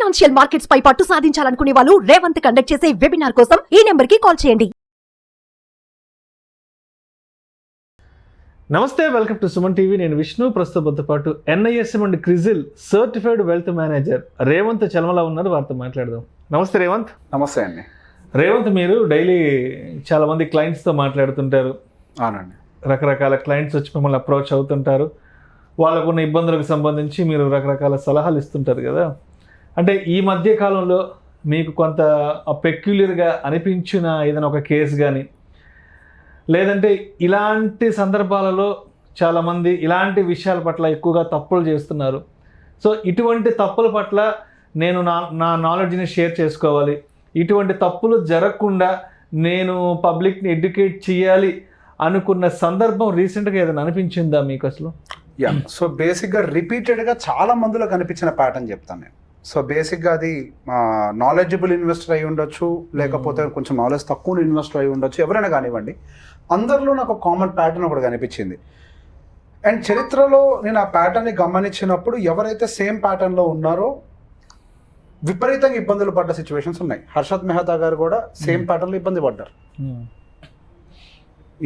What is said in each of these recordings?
Financial markets పై పట్టు సాధించాలనుకునే వాళ్ళు Revanth conduct చేసే వెబినార్ కోసం ఈ నెంబర్ కి కాల్ చేయండి. నమస్తే, వెల్కమ్ టు సుమన్ టీవీ. నేను విష్ణు. ప్రస్తుతంతో పాటు NISM and CRISIL certified wealth manager Revanth Chalamala ఉన్నారు. వారితో మాట్లాడదాం. నమస్తే రేవంత్. నమస్తే అండి. రేవంత్, మీరు డైలీ చాలా మంది క్లయింట్స్తో మాట్లాడుతుంటారు. అవునండి. రకరకాల క్లయింట్స్ వచ్చి మిమ్మల్ని అప్రోచ్ అవుతుంటారు. వాళ్ళకున్న ఇబ్బందులకు సంబంధించి మీరు రకరకాల సలహాలు ఇస్తుంటారు కదా. అంటే ఈ మధ్య కాలంలో మీకు కొంత పెక్యులర్గా అనిపించిన ఏదైనా ఒక కేసు కానీ, లేదంటే ఇలాంటి సందర్భాలలో చాలామంది ఇలాంటి విషయాల పట్ల ఎక్కువగా తప్పులు చేస్తున్నారు, సో ఇటువంటి తప్పుల పట్ల నేను నా నాలెడ్జ్ని షేర్ చేసుకోవాలి, ఇటువంటి తప్పులు జరగకుండా నేను పబ్లిక్ని ఎడ్యుకేట్ చేయాలి అనుకున్న సందర్భం రీసెంట్గా ఏదైనా అనిపించిందా మీకు అసలు? సో బేసిక్గా రిపీటెడ్గా చాలా మందిలో కనిపించిన ప్యాటర్న్ చెప్తాను నేను. సో బేసిక్గా అది నాలెడ్జబుల్ ఇన్వెస్టర్ అయి ఉండొచ్చు, లేకపోతే కొంచెం నాలెడ్జ్ తక్కువ ఇన్వెస్టర్ అయి ఉండొచ్చు, ఎవరైనా కానివ్వండి. అందరిలో నాకు కామన్ ప్యాటర్న్ ఒకటి కనిపించింది. అండ్ చరిత్రలో నేను ఆ ప్యాటర్న్ని గమనించినప్పుడు ఎవరైతే సేమ్ ప్యాటర్న్లో ఉన్నారో విపరీతంగా ఇబ్బందులు పడ్డ సిచ్యువేషన్స్ ఉన్నాయి. హర్షద్ మెహతా గారు కూడా సేమ్ ప్యాటర్న్లో ఇబ్బంది పడ్డారు.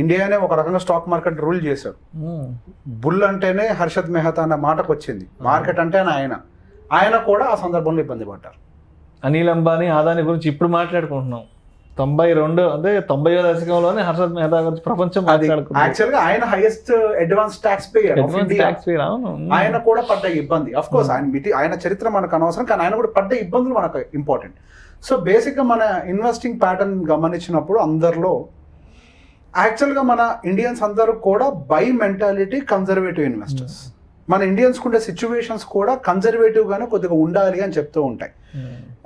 ఇండియానే ఒక రకంగా స్టాక్ మార్కెట్ రూల్ చేశాడు. బుల్ అంటేనే హర్షద్ మెహతా అన్న మాటకు వచ్చింది. మార్కెట్ అంటే ఆయన కూడా ఆ సందర్భంలో ఇబ్బంది పడ్డారు. అనిల్ అంబానీ, అదానీ గురించి ఇప్పుడు మాట్లాడుకుంటున్నాం. 90వ దశకంలోనే హర్షద్ మెహతా గురించి ప్రపంచం మాట్లాడుకుంటుంది. యాక్చువల్గా ఆయన హైయెస్ట్ అడ్వాన్స్ ట్యాక్స్ పేయర్. ఆయన కూడా పడ్డ ఇబ్బంది. అఫ్ కోర్స్ ఆయన చరిత్ర మనకు అనవసరం, కానీ ఆయన కూడా పడ్డ ఇబ్బందులు మనకు ఇంపార్టెంట్. సో బేసిక్గా మన ఇన్వెస్టింగ్ ప్యాటర్న్ గమనించినప్పుడు అందరిలో యాక్చువల్గా మన ఇండియన్స్ అందరూ కూడా బై మెంటాలిటీ కన్జర్వేటివ్ ఇన్వెస్టర్స్. మన ఇండియన్స్కి ఉండే సిచ్యువేషన్స్ కూడా కన్జర్వేటివ్గానే కొద్దిగా ఉండాలి అని చెప్తూ ఉంటాయి.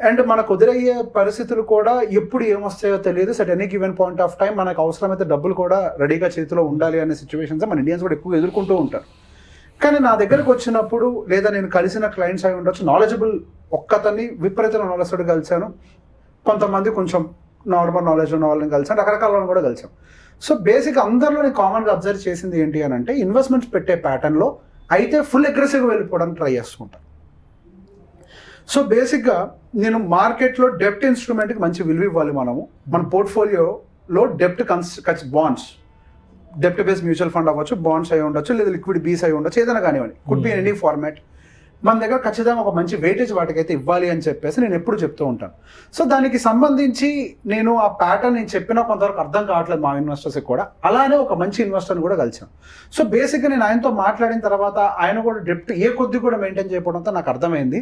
అండ్ మనకు ఎదురయ్యే పరిస్థితులు కూడా ఎప్పుడు ఏమొస్తాయో తెలియదు. At any given point of time మనకు అవసరమైతే డబ్బులు కూడా రెడీగా చేతిలో ఉండాలి అనే సిచ్యువేషన్స్ మన ఇండియన్స్ కూడా ఎక్కువ ఎదుర్కొంటూ ఉంటారు. కానీ నా దగ్గరకు వచ్చినప్పుడు, లేదా నేను కలిసిన క్లయింట్స్ అయి ఉండొచ్చు, నాలెడ్జబుల్ ఒక్కతని విపరీతమైన నాలెడ్జ్ కలిశాను, కొంతమంది కొంచెం నార్మల్ నాలెడ్జ్ ఉన్న వాళ్ళని కలిసాను, రకరకాల వాళ్ళని కూడా కలిసాం. సో బేసిక్ అందరిలో నేను కామన్గా అబ్జర్వ్ చేసింది ఏంటి అని అంటే, ఇన్వెస్ట్మెంట్స్ పెట్టే ప్యాటర్న్లో అయితే ఫుల్ అగ్రెసివ్గా వెళ్ళిపోవడానికి ట్రై చేస్తుంటాను. సో బేసిక్గా నేను మార్కెట్లో డెప్ట్ ఇన్స్ట్రుమెంట్కి మంచి విలువ ఇవ్వాలి. మన పోర్ట్ఫోలియోలో డెప్ట్ బాండ్స్, డెప్ట్ బేస్డ్ మ్యూచువల్ ఫండ్ అవ్వచ్చు, బాండ్స్ అయి ఉండొచ్చు, లేదా లిక్విడ్ బీస్ అయి ఉండొచ్చు, ఏదైనా కానివ్వండి, కుడ్ బి ఎనీ ఫార్మాట్. మన దగ్గర ఖచ్చితంగా ఒక మంచి వెయిటేజ్ వాటికైతే ఇవ్వాలి అని చెప్పేసి నేను ఎప్పుడు చెప్తూ ఉంటాను. సో దానికి సంబంధించి నేను ఆ ప్యాటర్న్ నేను చెప్పినా కొంతవరకు అర్థం కావట్లేదు మా ఇన్వెస్టర్స్కి కూడా. అలానే ఒక మంచి ఇన్వెస్టర్ని కూడా కలిసాను. సో బేసిక్గా నేను ఆయనతో మాట్లాడిన తర్వాత ఆయన కూడా డెప్ట్ ఏ కొద్ది కూడా మెయింటైన్ చేయడంతో నాకు అర్థమైంది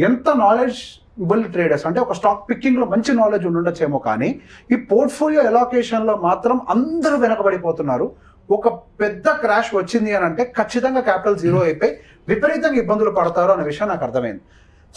ఎంత నాలెడ్జబుల్ ట్రేడర్స్ అంటే ఒక స్టాక్ పిక్కింగ్లో మంచి నాలెడ్జ్ ఉండొచ్చేమో, కానీ ఈ పోర్ట్ఫోలియో ఎలాకేషన్లో మాత్రం అందరూ వెనకబడిపోతున్నారు. ఒక పెద్ద క్రాష్ వచ్చింది అని అంటే ఖచ్చితంగా క్యాపిటల్ జీరో అయిపోయి విపరీతంగా ఇబ్బందులు పడతారు అనే విషయం నాకు అర్థమైంది.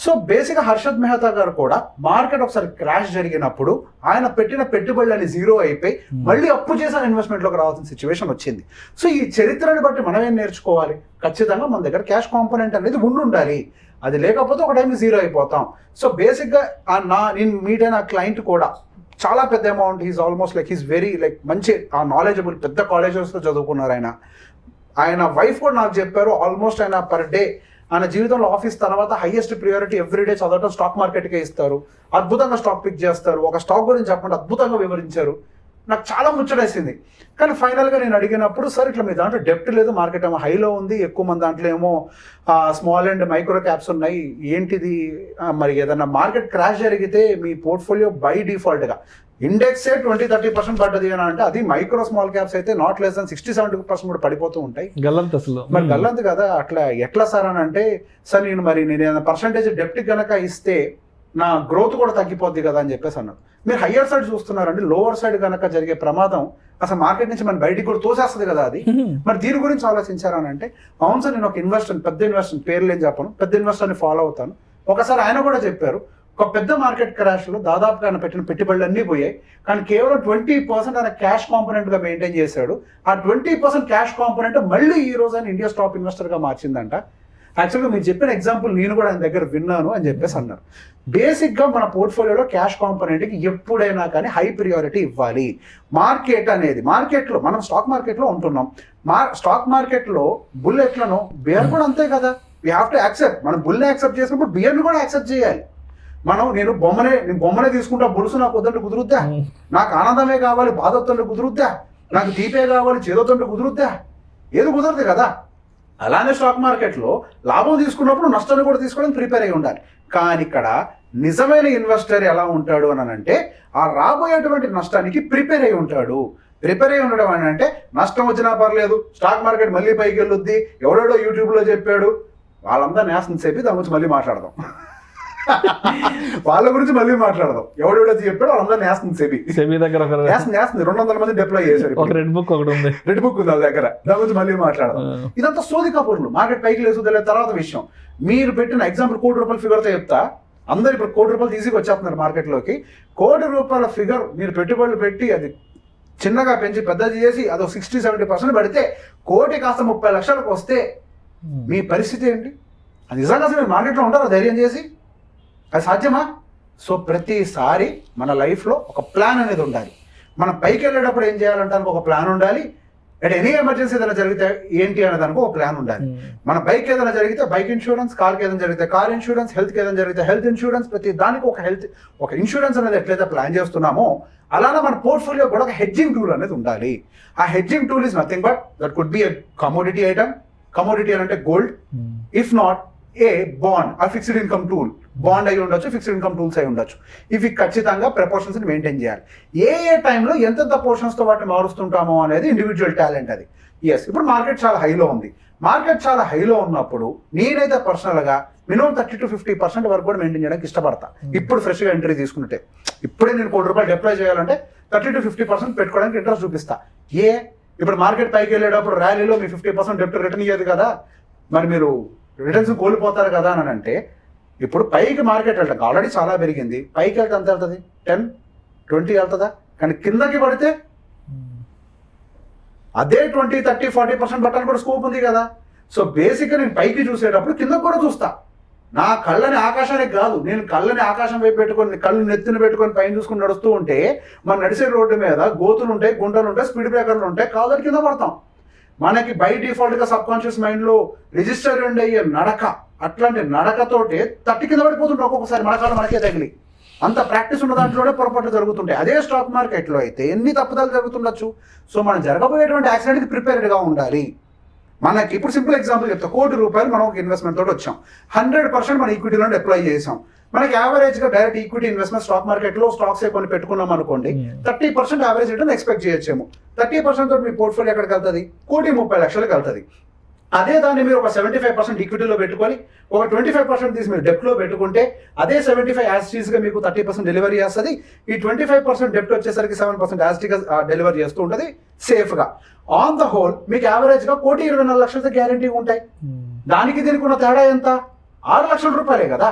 సో బేసిక్గా హర్షద్ మెహతా గారు కూడా మార్కెట్ ఒకసారి క్రాష్ జరిగినప్పుడు ఆయన పెట్టిన పెట్టుబడులని జీరో అయిపోయి మళ్ళీ అప్పు చేసిన ఇన్వెస్ట్మెంట్లోకి రావాల్సిన సిచ్యువేషన్ వచ్చింది. సో ఈ చరిత్రని బట్టి మనం ఏం నేర్చుకోవాలి? ఖచ్చితంగా మన దగ్గర క్యాష్ కాంపోనెంట్ అనేది ఉండాలి. అది లేకపోతే ఒక టైం జీరో అయిపోతాం. సో బేసిక్గా నేను మీట్ అయిన క్లయింట్ కూడా చాలా పెద్ద amount, he's almost he's very మంచి నాలెడ్జబుల్, పెద్ద కాలేజెస్లో చదువుకున్నారు ఆయన వైఫ్ కూడా నాకు చెప్పారు, ఆల్మోస్ట్ ఆయన పర్ డే ఆయన జీవితంలో ఆఫీస్ తర్వాత హైయెస్ట్ ప్రియారిటీ ఎవ్రీడే చదవటం స్టాక్ మార్కెట్కే ఇస్తారు. అద్భుతంగా స్టాక్ పిక్ చేస్తారు. ఒక స్టాక్ గురించి చెప్పండి అద్భుతంగా వివరించారు. నాకు చాలా ముచ్చటేసింది. కానీ ఫైనల్గా నేను అడిగినప్పుడు, సార్ ఇట్లా మీ దాంట్లో డెప్ట్ లేదు, మార్కెట్ ఏమో హైలో ఉంది, ఎక్కువ మంది దాంట్లో ఏమో స్మాల్ అండ్ మైక్రో క్యాప్స్ ఉన్నాయి, ఏంటిది మరి ఏదన్నా మార్కెట్ క్రాష్ జరిగితే మీ పోర్ట్ఫోలియో బై డిఫాల్ట్గా ఇండెక్సే 20-30% పడ్డది అని అంటే, అది మైక్రో స్మాల్ క్యాప్స్ అయితే నాట్ లెస్ దాన్ 60-70% కూడా పడిపోతూ ఉంటాయి. గల్లంత్ అసలు మరి గల్లంత్ కదా. అట్లా ఎట్లా సార్ అని అంటే, సార్ నేను పర్సంటేజ్ డెప్ట్ కనుక ఇస్తే నా గ్రోత్ కూడా తగ్గిపోద్ది కదా అని చెప్పేసి అన్నాడు. మీరు హయ్యర్ సైడ్ చూస్తున్నారండి, లోవర్ సైడ్ కనుక జరిగే ప్రమాదం అసలు మార్కెట్ నుంచి మన బయటికి కూడా తోసేస్తుంది కదా అది. మరి దీని గురించి ఆలోచించారని అంటే, అవును సార్ నేను ఒక ఇన్వెస్టర్, పెద్ద ఇన్వెస్టర్, పేర్లు ఏం చెప్పను, పెద్ద ఇన్వెస్టర్ని ఫాలో అవుతాను. ఒకసారి ఆయన కూడా చెప్పారు, ఒక పెద్ద మార్కెట్ క్రాష్లో దాదాపుగా ఆయన పెట్టిన పెట్టుబడులు అన్నీ పోయాయి, కానీ కేవలం 20% ఆయన క్యాష్ కాంపోనెంట్గా మెయింటైన్ చేశాడు. ఆ 20% క్యాష్ కాంపోనెంట్ మళ్ళీ ఈ రోజు ఆయన ఇండియా టాప్ ఇన్వెస్టర్గా మార్చిందంట. యాక్చువల్గా మీరు చెప్పిన ఎగ్జాంపుల్ నేను కూడా ఆయన దగ్గర విన్నాను అని చెప్పేసి అన్నారు. బేసిక్గా మన పోర్ట్ఫోలియోలో క్యాష్ కాంపోనెంట్కి ఎప్పుడైనా కానీ హై ప్రియారిటీ ఇవ్వాలి. మార్కెట్ అనేది మార్కెట్లో మనం స్టాక్ మార్కెట్లో ఉంటున్నాం. స్టాక్ మార్కెట్లో బుల్ ఎట్లనో బేర్ కూడా అంతే కదా. We have to accept. మనం బుల్ని యాక్సెప్ట్ చేసినప్పుడు బియర్ని కూడా యాక్సెప్ట్ చేయాలి. నేను బొమ్మనే తీసుకుంటా, బొలుసు నాకు వద్దంటే కుదురుద్దా? నాకు ఆనందమే కావాలి, బాధ వద్దంటే కుదురుద్దా? నాకు తీపే కావాలి, చేదొద్దంటే కుదురుద్దా? ఏది కుదరదు కదా. అలానే స్టాక్ మార్కెట్లో లాభం తీసుకున్నప్పుడు నష్టాన్ని కూడా తీసుకోవడానికి ప్రిపేర్ అయి ఉండాలి. కానీ ఇక్కడ నిజమైన ఇన్వెస్టర్ ఎలా ఉంటాడు అని అంటే ఆ రాబోయేటువంటి నష్టానికి ప్రిపేర్ అయి ఉంటాడు. ప్రిపేర్ అయి ఉండడం అని అంటే నష్టం వచ్చినా పర్లేదు, స్టాక్ మార్కెట్ మళ్ళీ పైకి వెళ్ళొద్ది, ఎవడెవడో యూట్యూబ్లో చెప్పాడు, వాళ్ళంతా నేసం చెప్పి దాని గురించి మళ్ళీ మాట్లాడదాం. వాళ్ళ గురించి మళ్ళీ మాట్లాడదాం. ఎవడెవడో చెప్పాడు వాళ్ళందరూ నేసం సెబీ దగ్గర 200 మంది డిప్లాయ్ చేశారు. రెడ్ బుక్ ఒకటి ఉంది, రెడ్ బుక్ ఉంది వాళ్ళ దగ్గర, దాని గురించి మళ్ళీ మాట్లాడదాం. ఇదంతా సోది కబుర్లు. మార్కెట్ పైకి లేదు తర్వాత విషయం. మీరు పెట్టిన ఎగ్జాంపుల్ ₹1,00,00,000 ఫిగర్తో చెప్తా. అందరు ఇప్పుడు ₹1,00,00,000 ఈజీగా వచ్చేస్తున్నారు మార్కెట్లోకి. ₹1,00,00,000 ఫిగర్ మీరు పెట్టుబడులు పెట్టి అది చిన్నగా పెంచి పెద్దది చేసి అదో 60-70% పడితే కోటి కాస్త 30 లక్షలకు వస్తే మీ పరిస్థితి ఏంటి? అది నిజంగా అసలు మీరు మార్కెట్లో ఉంటారా ధైర్యం చేసి? అది సాధ్యమా? సో ప్రతిసారి మన లైఫ్లో ఒక ప్లాన్ అనేది ఉండాలి. మనం పైకి వెళ్ళేటప్పుడు ఏం చేయాలంటానికి ఒక ప్లాన్ ఉండాలి. అట్ ఎనీ ఎమర్జెన్సీ ఏదైనా జరిగితే ఏంటి అనే దానికి ఒక ప్లాన్ ఉండాలి. మన బైక్ ఏదైనా జరిగితే బైక్ ఇన్సూరెన్స్, కార్కి ఏదైనా జరిగితే కార్ ఇన్సూరెన్స్, హెల్త్కి ఏదైనా జరిగితే హెల్త్ ఇన్సూరెన్స్, ప్రతి దానికి ఒక ఇన్సూరెన్స్ అనేది ఎట్లయితే ప్లాన్ చేస్తున్నామో అలానే మన పోర్ట్ఫోలియో కూడా ఒక హెడ్జింగ్ టూల్ అనేది ఉండాలి. ఆ hedging tool is nothing but that could be a commodity item. Commodity అని అంటే gold, if not a bond, ఆ ఫిక్స్డ్ ఇన్కమ్ టూల్. బాండ్ అయి ఉండొచ్చు, ఫిక్స్డ్ ఇన్కమ్ టూల్స్ అయి ఉండొచ్చు. ఇవి ఖచ్చితంగా ప్రపోర్షన్స్ మెయింటైన్ చేయాలి. ఏ టైంలో ఎంతెంత పోర్షన్స్తో వాటిని మారుస్తుంటామో అనేది ఇండివిజువల్ టాలెంట్ అది. ఎస్, ఇప్పుడు మార్కెట్ చాలా హైలో ఉంది. మార్కెట్ చాలా హైలో ఉన్నప్పుడు నేనైతే పర్సనల్గా మినిమం 30-50% వరకు కూడా మెయింటైన్ చేయడానికి ఇష్టపడతా. ఇప్పుడు ఫ్రెష్గా ఎంట్రీ తీసుకుంటే ఇప్పుడే నేను ₹1,00,00,000 డిప్లాయ్ చేయాలంటే 30-50% పెట్టుకోవడానికి ఇంట్రెస్ట్ చూపిస్తా. ఇప్పుడు మార్కెట్ పైకి వెళ్ళేటప్పుడు ర్యాలీలో మీ 50% డెప్ట్ రిటర్న్ ఇయ్యదు కదా, మరి మీరు రిటర్న్స్ కోల్పోతారు కదా అని అంటే ఇప్పుడు పైకి మార్కెట్ వెళ్తాం ఆల్రెడీ చాలా పెరిగింది. పైకి వెళ్తే ఎంత వెళ్తుంది? 10-20 వెళ్తుందా? కానీ కిందకి పడితే అదే 20-30-40% పట్టాలని కూడా స్కోప్ ఉంది కదా. సో బేసిక్గా నేను పైకి చూసేటప్పుడు కిందకు కూడా చూస్తా. నా కళ్ళని ఆకాశానికి కాదు, నేను కళ్ళని ఆకాశం వైపు పెట్టుకొని కళ్ళు నెత్తిన పెట్టుకొని పైన చూసుకుని నడుస్తూ ఉంటే మన నడిచే రోడ్డు మీద గోతులు ఉంటాయి, గుంటలు ఉంటాయి, స్పీడ్ బ్రేకర్లు ఉంటాయి, కాదని కింద పడతాం. మనకి బై డిఫాల్ట్గా సబ్ కాన్షియస్ మైండ్లో రిజిస్టర్ అయ్యే నడక, అట్లాంటి నడకతోటే తట్టి కింద పడిపోతుంటాం ఒక్కొక్కసారి, మన కాళ్ళు మనకే తగిలి. అంత ప్రాక్టీస్ ఉన్న దాంట్లోనే పొరపాట్లు జరుగుతుంటాయి. అదే స్టాక్ మార్కెట్లో అయితే ఎన్ని తప్పుదాలు జరుగుతుండొచ్చు. సో మనం జరగబోయేటువంటి యాక్సిడెంట్కి ప్రిపేర్డ్గా ఉండాలి. మనకి ఇప్పుడు సింపుల్ ఎగ్జాంపుల్ చెప్తా. ₹1,00,00,000 మనం ఒక ఇన్వెస్ట్మెంట్ తోటి వచ్చాం. 100% మన ఈక్విటీలో డిప్లాయ్ చేసాం. మనకి యావరేజ్గా డైరెక్ట్ ఈక్విటీ ఇన్వెస్ట్మెంట్ స్టాక్ మార్కెట్లో స్టాక్స్ కొన్ని పెట్టుకున్నాం అనుకోండి, 30% యావరేజ్ రిటర్న్ ఎక్స్పెక్ట్ చేయొచ్చేమో. 30% తోటి మీ పోర్ట్ఫోలియో ఎక్కడికి వెళ్తుంది? ₹1,30,00,000 వెళ్తుంది. అదే దాన్ని మీరు ఒక 75% ఈక్విటీలో పెట్టుకొని ఒక 25% తీసి మీరు డెప్ట్లో పెట్టుకుంటే అదే 75 యాస్టీస్గా మీకు 30% డెలివరీ చేస్తుంది. ఈ 25% డెప్ట్ వచ్చేసరికి 7% యాస్టీగా డెలివరీ చేస్తూ ఉంటుంది సేఫ్గా. ఆన్ ద హోల్ మీకు యావరేజ్గా ₹1,24,00,000 గ్యారంటీ ఉంటాయి. దానికి దీనికి ఉన్న తేడా ఎంత? ₹6,00,000 కదా.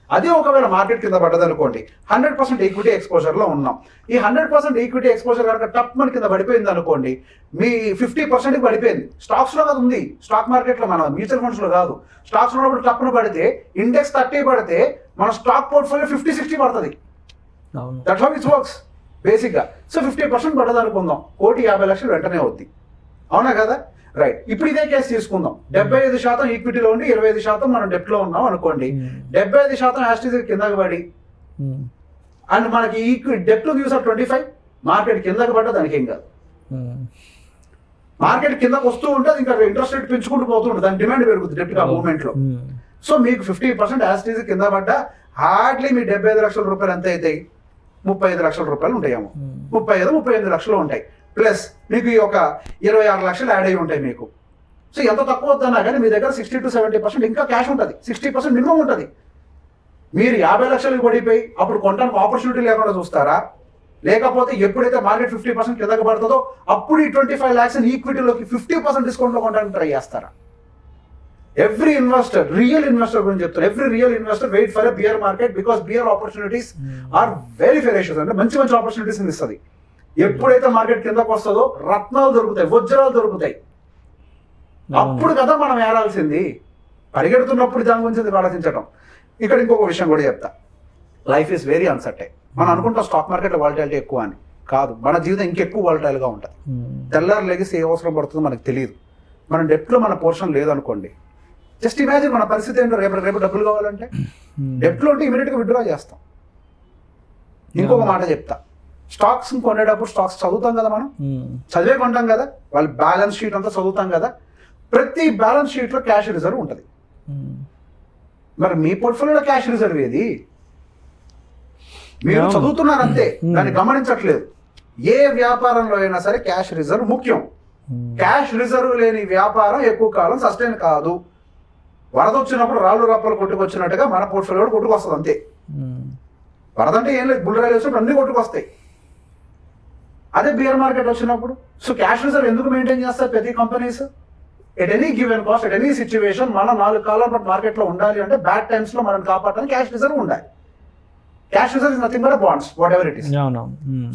అదే ఒకవేళ మార్కెట్ కింద పడ్డదనుకోండి, 100% ఈక్విటీ ఎక్స్పోజర్లో ఉన్నాం. ఈ 100% ఈక్విటీ ఎక్స్పోజర్ కనుక టప్ మన కింద పడిపోయింది అనుకోండి, మీ 50%కి పడిపోయింది. స్టాక్స్లో కాదు ఉంది, స్టాక్ మార్కెట్లో, మన మ్యూచువల్ ఫండ్స్లో కాదు. స్టాక్స్లో ఉన్నప్పుడు టప్ను పడితే ఇండెక్స్ 30 పడితే మన స్టాక్ పోర్ట్ఫోలియో 50-60 పడుతుంది. దట్ హౌ ఇట్ వర్క్స్ బేసిక్గా. సో 50% పడ్డది అనుకుందాం, ₹1,50,00,000 వెంటనే అవుద్ది. అవునా కదా? రైట్. ఇప్పుడు ఇదే కేసు తీసుకుందాం. 75% ఈక్విటీలో ఉండి 25% మనం డెప్ట్లో ఉన్నాం అనుకోండి. 75% యాస్టీస్ కిందకి పడి అండ్ మనకి డెప్ట్లో చూసారు 25, మార్కెట్ కిందకి పడ్డా దానికి ఏం కాదు. మార్కెట్ కిందకు వస్తూ ఉంటే ఇంకా ఇంట్రెస్ట్ రేట్ పెంచుకుంటూ పోతుంటుంది, దాని డిమాండ్ పెరుగుతుంది డెప్ట్ ఆ మూవ్మెంట్లో. సో మీకు 50% యాస్టీస్ కింద పడ్డా హార్డ్లీ మీ ₹75,00,000 ఎంత అవుతాయి? ₹35,00,000 ఉంటాయేమో. 35-38 లక్షలు ఉంటాయి. ప్లస్ మీకు ఈ ఒక 26 లక్షలు యాడ్ అయ్యి ఉంటాయి మీకు. సో ఎంత తక్కువ వద్దన్నా కానీ మీ దగ్గర 60-70% ఇంకా క్యాష్ ఉంటుంది. 60% మినిమం ఉంటుంది. మీరు 50 లక్షలకు పడిపోయి అప్పుడు కొనడానికి ఆపర్చునిటీ లేకుండా చూస్తారా? లేకపోతే ఎప్పుడైతే మార్కెట్ 50% కిందకి పడుతుందో అప్పుడు ఈ 25 lakhs ఈక్విటీలోకి 50% డిస్కౌంట్లో కొనడానికి ట్రై చేస్తారా? ఎవ్రీ ఇన్వెస్టర్, రియల్ ఇన్వెస్టర్ గురించి చెప్తారు, every real investor wait for a bear market because bear opportunities are very ferocious. అంటే మంచి మంచి ఆపర్చునిటీస్ ఇస్తుంది. ఎప్పుడైతే మార్కెట్ కిందకు వస్తుందో రత్నాలు దొరుకుతాయి, వజ్రాలు దొరుకుతాయి. అప్పుడు కదా మనం ఏడాల్సింది. పరిగెడుతున్నప్పుడు దాని గురించి ఆలోచించటం. ఇక్కడ ఇంకొక విషయం కూడా చెప్తా. Life is very uncertain. మనం అనుకుంటాం స్టాక్ మార్కెట్లో వాలటాలిటీ ఎక్కువ అని. కాదు, మన జీవితం ఇంకెక్కువ వాలటైల్గా ఉంటుంది. తెల్లారు లెగిసి ఏ అవసరం పడుతుందో మనకు తెలియదు. మన డెప్ట్లో మన పోర్షన్ లేదనుకోండి, జస్ట్ ఇమాజిన్ మన పరిస్థితి ఏంటో. రేపు డబ్బులు కావాలంటే డెప్ట్లో ఉంటే ఇమీడియట్గా విత్డ్రా చేస్తాం. ఇంకొక మాట చెప్తా, స్టాక్స్ కొనేటప్పుడు స్టాక్స్ చదువుతాం కదా మనం, చదివే కొంటాం కదా, వాళ్ళ బ్యాలెన్స్ షీట్ అంతా చదువుతాం కదా, ప్రతి బ్యాలెన్స్ షీట్ లో క్యాష్ రిజర్వ్ ఉంటుంది. మరి మీ పోర్ట్ఫోలియోలో క్యాష్ రిజర్వ్ ఏది? మీరు చదువుతున్నారు అంతే, దాన్ని గమనించట్లేదు. ఏ వ్యాపారంలో అయినా సరే క్యాష్ రిజర్వ్ ముఖ్యం. క్యాష్ రిజర్వ్ లేని వ్యాపారం ఎక్కువ కాలం సస్టైన్ కాదు. వరద వచ్చినప్పుడు రాళ్ళు రప్పలు కొట్టుకొచ్చినట్టుగా మన పోర్ట్ఫోలియో కొట్టుకొస్తుంది అంతే. వరద అంటే ఏం లేదు, బుల్ రైలు వచ్చినప్పుడు అన్ని కొట్టుకొస్తాయి. అదే బియర్ మార్కెట్ వచ్చినప్పుడు సో క్యాష్ రిజర్వ్ ఎందుకు మెయింటైన్ చేస్తారు ప్రతి companies? At any given cost, at any situation మనం 4 కాలాల పాటు మార్కెట్లో ఉండాలి అంటే బ్యాడ్ టైమ్స్ లో మనం కాపాడడానికి క్యాష్ రిజర్వ్ ఉండాలి. Cash reserve is nothing but bonds, what ever it is.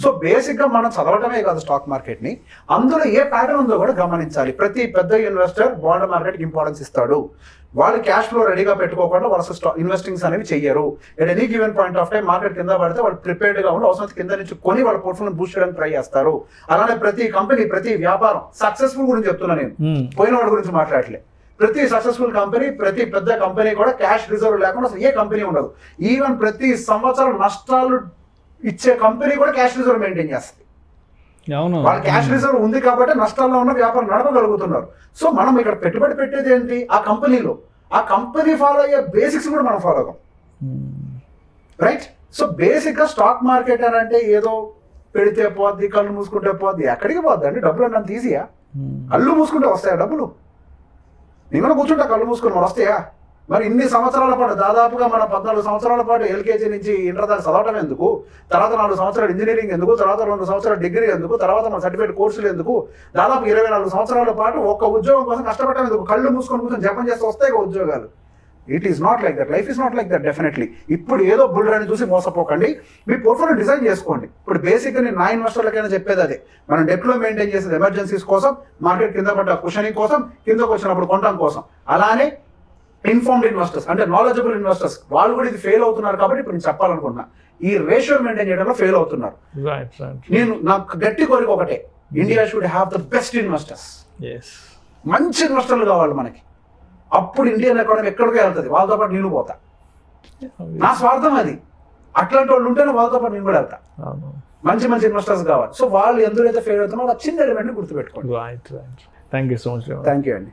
So basic గా మనం చదవటమే కాదు స్టాక్ మార్కెట్ ని, అందులో ఏ ప్యాటర్న్ ఉందో కూడా గమనించాలి. ప్రతి పెద్ద ఇన్వెస్టర్ బాండ్ మార్కెట్ కి ఇంపార్టెన్స్ ఇస్తాడు. వాళ్ళు క్యాష్ ఫ్లో రెడీగా పెట్టుకోకుండా వరుస ఇన్వెస్టింగ్స్ అనేవి చెయ్యరు. At any given point of time market కింద పడితే వాళ్ళు ప్రిపేర్డ్ గా ఉండి అవసరం కింద నుంచి కొని వాళ్ళ పోర్ట్ఫోలియో బూస్ట్ చేయడానికి ట్రై చేస్తారు. అలానే ప్రతి కంపెనీ, ప్రతి వ్యాపారం సక్సెస్ఫుల్ గురించి చెప్తున్నా నేను, పోయిన వాడి గురించి మాట్లాడలే. ప్రతి సక్సెస్ఫుల్ కంపెనీ, ప్రతి పెద్ద కంపెనీ కూడా క్యాష్ రిజర్వ్ లేకుండా అసలు ఏ కంపెనీ ఉండదు. ఈవెన్ ప్రతి సంవత్సరం నష్టాలు ఇచ్చే కంపెనీ కూడా క్యాష్ రిజర్వ్ మెయింటైన్ చేస్తుంది. వాళ్ళ క్యాష్ రిజర్వ్ ఉంది కాబట్టి నష్టాల్లో ఉన్న వ్యాపారం నడపగలుగుతున్నారు. సో మనం ఇక్కడ పెట్టుబడి పెట్టేది ఏంటి? ఆ కంపెనీలో. ఆ కంపెనీ ఫాలో అయ్యే బేసిక్స్ కూడా మనం ఫాలో అవ్వం, రైట్? సో బేసిక్ గా స్టాక్ మార్కెట్ అని అంటే ఏదో పెడితే పోద్ది, కళ్ళు మూసుకుంటే పోద్ది. ఎక్కడికి పోద్ది అండి? డబ్బులు అంటే అంత ఈజీయా? కళ్ళు మూసుకుంటే వస్తాయా డబ్బులు? నేను కూర్చుంటా కళ్ళు మూసుకుని మరి వస్తాయా? మరి ఇన్ని సంవత్సరాల పాటు, దాదాపుగా మన 14 సంవత్సరాల పాటు ఎల్కేజీ నుంచి ఇంటర్ దాకా చదవటం ఎందుకు? తర్వాత 4 సంవత్సరాలు ఇంజనీరింగ్ ఎందుకు? తర్వాత 2 సంవత్సరాలు డిగ్రీ ఎందుకు? తర్వాత మన సర్టిఫికేట్ కోర్సులు ఎందుకు? దాదాపు 24 సంవత్సరాల పాటు ఒక్క ఉద్యోగం కోసం కష్టపడటం ఎందుకు? కళ్ళు మూసుకొని కూర్చొని జపం చేస్తే వస్తాయి ఉద్యోగాలు. It is not like that, life is not like that definitely. ఇప్పుడు ఏదో బుల్లని చూసి మోసపోకండి, మీ పోర్ట్ఫోలియో డిజైన్ చేసుకోండి. ఇప్పుడు బేసిక్గా నేను నా ఇన్వెస్టర్లకైనా చెప్పేది అదే, మనం డెట్లో మెయింటైన్ చేసేది ఎమర్జెన్సీస్ కోసం, మార్కెట్ కింద పడ్డ కుషనింగ్ కోసం, కిందకు వచ్చినప్పుడు కొనడం కోసం. అలానే ఇన్ఫార్మ్డ్ ఇన్వెస్టర్స్ అంటే నాలెడ్జబుల్ ఇన్వెస్టర్స్, వాళ్ళు కూడా ఇది ఫెయిల్ అవుతున్నారు కాబట్టి ఇప్పుడు నేను చెప్పాలనుకుంటున్నా, ఈ రేషియో మెయింటైన్ చేయడంలో ఫెయిల్ అవుతున్నారు. నేను నాకు గట్టి కోరిక ఒకటే, India should have the best investors. మంచి ఇన్వెస్టర్లు కావాలి మనకి. అప్పుడు ఇండియన్ ఎకానమీ ఎక్కడికి వెళ్తుంది, వాళ్ళతో పాటు నేను పోతా. నా స్వార్థం అది. అట్లాంటి వాళ్ళు ఉంటేనే వాళ్ళతో పాటు నేను కూడా వెళ్తా. మంచి మంచి ఇన్వెస్టర్స్ కావాలి. సో వాళ్ళు ఎందులో అయితే ఫెయిల్ అవుతున్నారో ఆ చిన్న ఎలిమెంట్ గుర్తుపెట్టుకోండి. Thank you so much. Thank you అండి.